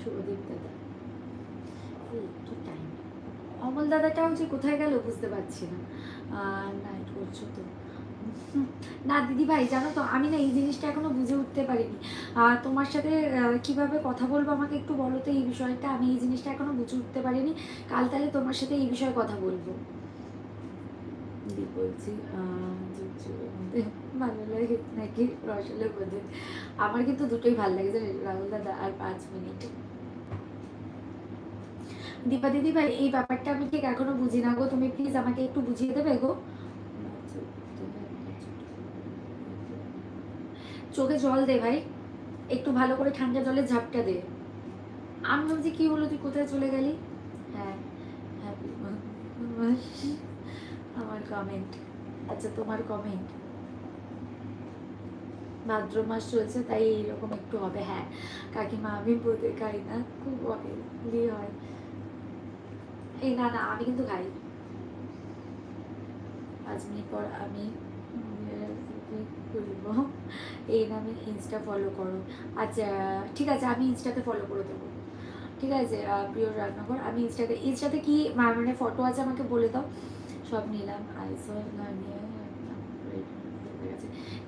শুভদীপ দাদা একটু টাইম, অমল দাদাটাও যে কোথায় গেল বুঝতে পারছি না। নাইট করছো তো? না দিদি ভাই জানো তো, আমি না এই জিনিসটা এখনো বুঝে উঠতে পারিনি। তোমার সাথে কিভাবে কথা বলবো আমাকে একটু বলো তো এই বিষয়টা, আমি এই জিনিসটা এখনো বুঝে উঠতে পারিনি। কাল তাহলে তোমার সাথে এই বিষয়ে কথা বলবো। দিদি বলছি ঝুরঝুরের মধ্যে ভালো লাগে নাকি রসালের মধ্যে? আমার কিন্তু দুটোই ভালো লাগে জানেন রাহুল দাদা। আর 5 মিনিট। দীপা দিদি ভাই এই ব্যাপারটা আমি ঠিক এখনো বুঝি না গো, তুমি প্লিজ আমাকে একটু বুঝিয়ে দেবে গো। চোখে জল দে ভাই, একটু ভালো করে ঠান্ডা জলের ঝাপটা দে। আমি ভাবছি কি হলো, তুই কোথায় চলে গেলি? হ্যাঁ, হ্যাপি আমার কমেন্ট। আচ্ছা তোমার কমেন্ট, ভাদ্র মাস চলছে তাই এইরকম একটু হবে। হ্যাঁ কাকিমা আমি বোধে খাই না, খুব অয়েলি হয়। এই না না আমি কিন্তু খাই। 5 মিনিট পর আমি খুলবো, এই নামে ইনস্টা ফলো করো। আচ্ছা ঠিক আছে, আমি ইনস্টাতে ফলো করে দেবো। ঠিক আছে প্রিয় রান্নাঘর, আমি ইনস্টাতে কি মানে ফটো আছে আমাকে বলে দাও। সব নিলাম আইসো নিয়ে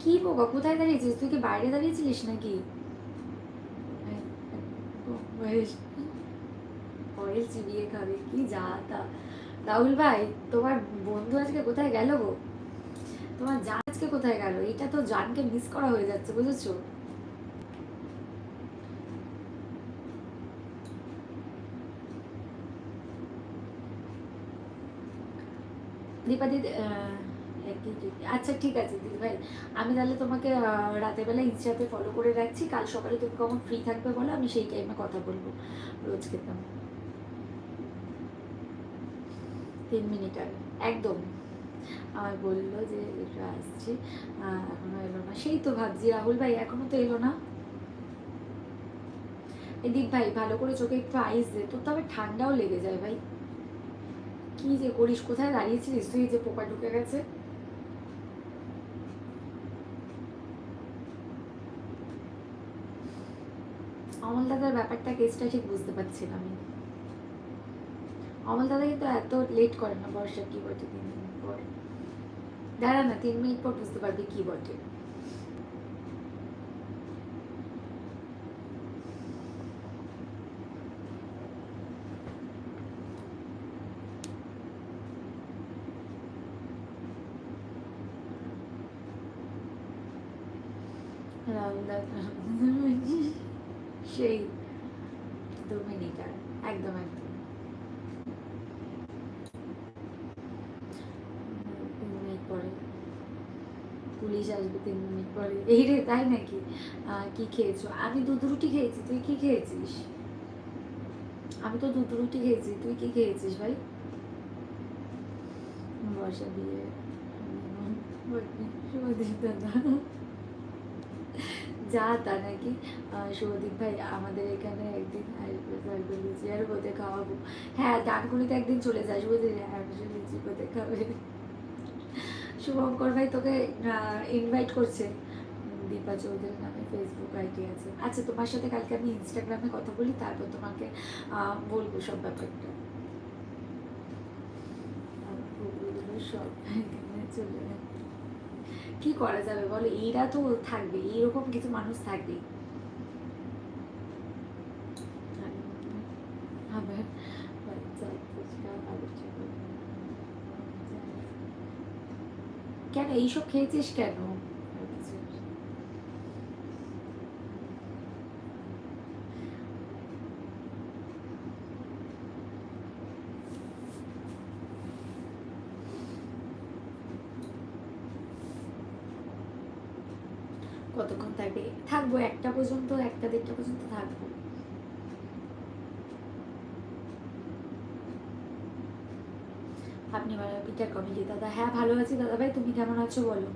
কি বাবা কোথায় দাঁড়িয়েছিস তুই? কি বাইরে দাঁড়িয়েছিলিস নাকি? অয়েল চিবিয়ে খাবে কি যা তা। রাহুল ভাই তোমার বন্ধু আজকে কোথায় গেল গো? তোমার জান আজকে কোথায় গেল? এটা তো জানকে মিস করা হয়ে যাচ্ছে বুঝেছো। দীপা দিদি আচ্ছা ঠিক আছে দিদি ভাই, আমি তাহলে তোমাকে রাতের বেলা ইনস্টাতে ফলো করে রাখছি। কাল সকালে তুমি কখন ফ্রি থাকবে বলো, আমি সেই টাইমে কথা বলবো। রোজ খেতাম 3 মিনিট আর একদম। আমার বললো যে একটু আসছি, এখনো এলো না। সেই তো ভাবছি রাহুল ভাই এখনো তো এলো না। এই দীপ ভাই ভালো করে চোখে একটু আইস দে, তোর তো আবার ঠান্ডাও লেগে যায় ভাই। কি যে করিস, কোথায় দাঁড়িয়েছিলিস তুই যে পোকা ঢুকে গেছে? অমল দাদার ব্যাপারটা কেসটা ঠিক বুঝতে পারছি না আমি। অমল দাদা কিন্তু এত লেট করে না। বর্ষা কি বটে 3 মিনিট পর? দাঁড়া না, 3 মিনিট পর বুঝতে পারবি কি বটে। রাহুল দাদা সেই 2 মিনিট আর একদম একদম 3 মিনিট পরে পুলিশ আসবে 3 মিনিট পরে। এই রে তাই নাকি? কি খেয়েছো? আমি দুধ রুটি খেয়েছি, তুই কি খেয়েছিস? আমি তো দুধ রুটি খেয়েছি, তুই কি খেয়েছিস ভাই? বর্ষা দিয়ে শুভদীপ দাদা যা তা নাকি? শুভদীপ ভাই আমাদের এখানে একদিন আসবে লুচি আর বোধে খাওয়াবো। হ্যাঁ ডানকুনিতে একদিন চলে যাস বুঝলি, হ্যাঁ লুচি বোধে খাবে। শুভঙ্কর ভাই তোকে ইনভাইট করছে। দীপা চৌধুরী নামে ফেসবুক আইডি আছে। আচ্ছা তোমার সাথে কালকে আমি ইনস্টাগ্রামে কথা বলি, তারপর তোমাকে বলবো সব ব্যাপারটা। সব এখানে চলে কি করা যাবে বলো, এইরা তো থাকবে, এইরকম কিছু মানুষ থাকবে। আবার কেন এইসব খেয়েছিস কেন? কতক্ষণ থাকবে? থাকবো 1টা পর্যন্ত, 1টা 1:30 পর্যন্ত থাকবো। আপনি পিটার কমেডি দাদা, হ্যাঁ ভালো আছি দাদা ভাই, তুমি কেমন আছো বলো?